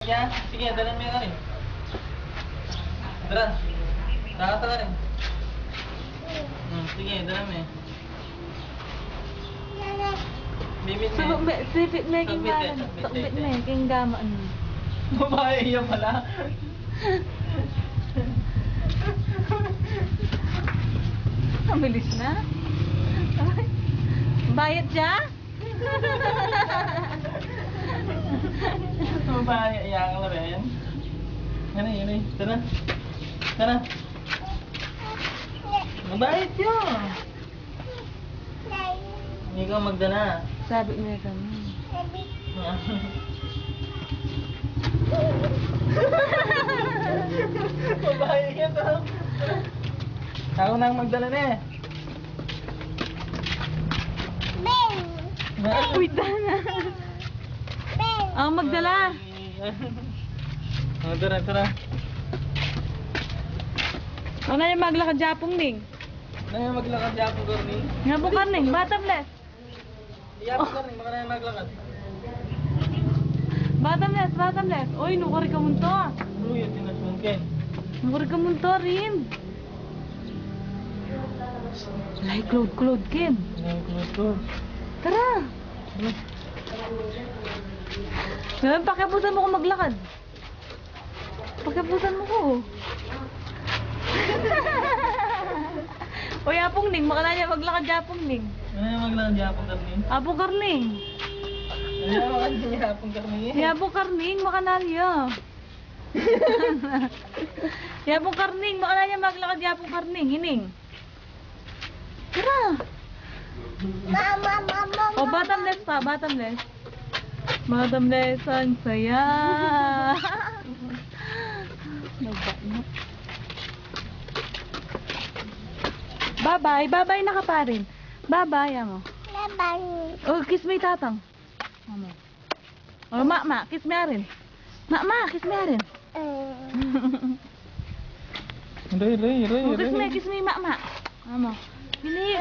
Sige, sige, dala mo yung rin. Dala. Takata ka rin. Sige, dala mo eh. Bibit mo eh. Sipit mo yung malan. Sipit mo yung gamaan. Babae yan pala. Ang bilis na. Bayad siya? Babae, iyak ka na ba yan? Yan eh. Tara. Tara. Mabayad yun. Hindi ka magdala. Sabi mo yung kami. Babae yan to. Ako na ang magdala na eh. Uy, dana. Ang magdala. Tara, tara. Ano yung maglakad Japong ning? Ano yung maglakad yapong garning? Nga po karning, bottomless. Yapong garning, baka na yung maglakad. Bottomless. Uy, nukari ka munto. Uy, yung tinasungkin. Nukari ka munto rin. Like Claude, Kim. Tara. Ngayon, pakiabutan mo ko maglakad. Pakiabutan mo ko. O, Yapong Ning, makala niya maglakad Yapong Ning. Ano yung maglakad yapong garning? Yapong Karning. Ano yung maglakad yapong garning? Yapong Karning, makala niya. Yapong Karning, makala niya maglakad Yapong Karning, hining. Tara. O, bottomless pa, bottomless. Bottomless ang saya. Nagbanok. Bye-bye na ka pa rin. Bye-bye, amo. Oh, kiss me tatang. Amo. Oh, ma, kiss me rin. Ma, kiss me rin. Ray. Oh, kiss me, ma. Amo. Hindi.